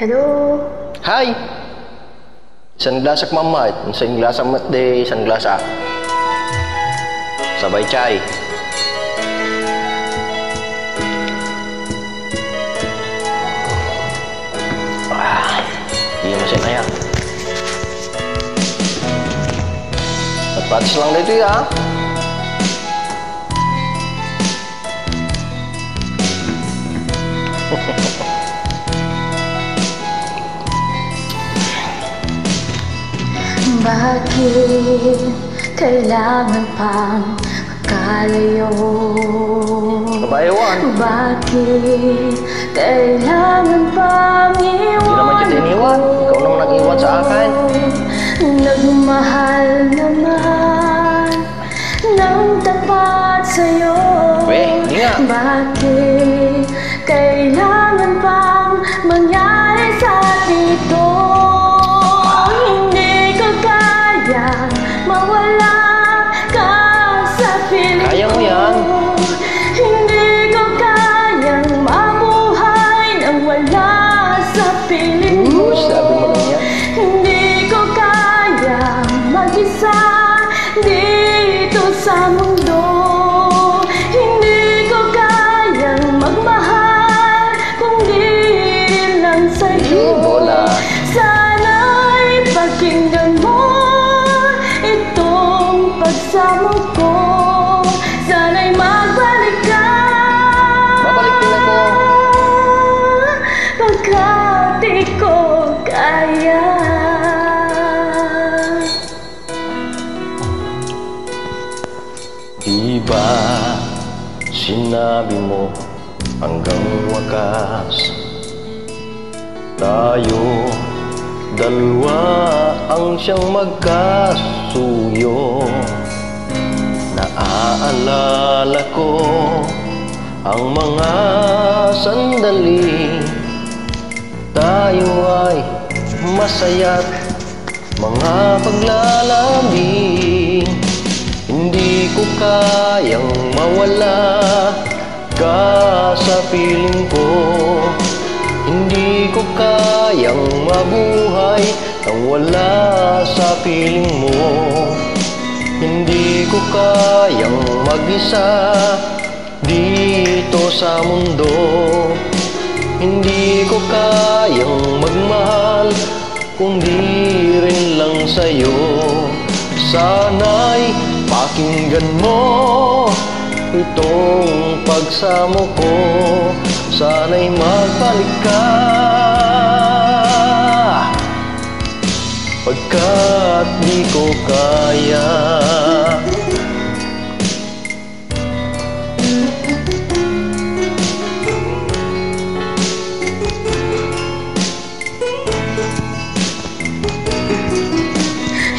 Hello? Hi! Isang glasak mamait, isang glasak matde, isang glasak. Sabay chay. Iya masih naya. Patis lang dito ya. Bakit kailangan pang magkalayo? Kabayawan. Bakit kailangan pang iwan? Hindi naman kita iniwan. Ikaw naman nag-iwan sa akin. Nagmahal naman ng tapat sa'yo. Hindi nga. Bakit kailangan pang mangyari sa atin? Mawala ka sa piling ko. Kaya mo yan. Hindi ko kayang mabuhay nang wala sa piling mo. Sabi mo lang yan. Hindi ko kayang mag-isa dito sa mundo. Hindi ko kayang magmahal kung di lang sa'yo. Bola. Sana'y pakinggan mo pagsamo ko, sana'y magbalik ka. Babalik din ako. Pagkat di ko kaya. Diba sinabi mo hanggang wakas tayo dalawa ang siyang magkasuyo. Naaalala ko ang mga sandali tayo ay masaya't mga paglalambing. Hindi ko kayang mawala ka sa piling ko. Hindi ko kayang mabuhay nang wala sa piling mo. Hindi ko kayang mag-isa dito sa mundo. Hindi ko kayang magmahal kung di rin lang sa'yo. Sana'y pakinggan mo itong pagsamo ko. Sana'y magbalik ka, pagkat di ko kaya.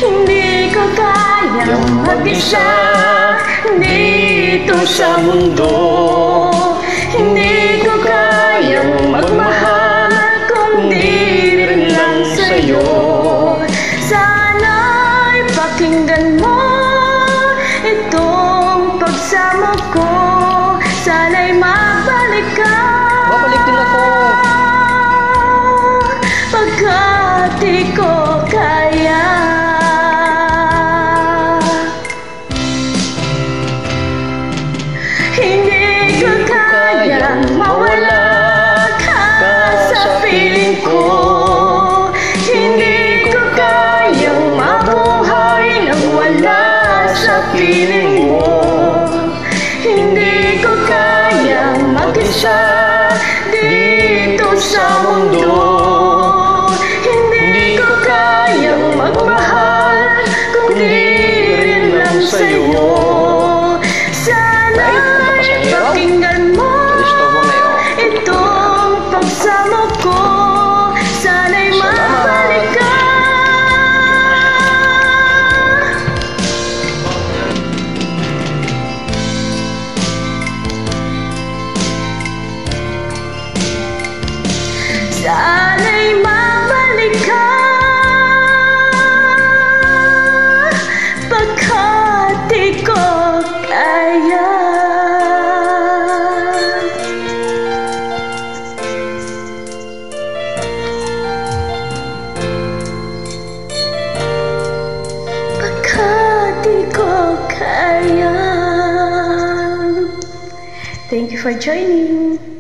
Hindi ko kayang mag-isa dito sa mundo. Hindi ko kayang magmahal kung di rin lang sa'yo. Sana'y pakinggan mo itong pagsamo ko. Sana'y magbalik ka. Babalik din ako. Pagkat di ko kaya. Hindi ko kayang mawala ka sa piling ko. Hindi ko kayang mabuhay nang wala sa piling mo. Hindi ko kayang mag-isa dito sa mundo. Hindi ko kayang magmahal kung di rin lang sa'yo. Sana'y pakinggan mo itong pagsamo ko. Sana'y magbalik ka. Sana'y magbalik ka, pagkat di ko kaya. Thank you for joining.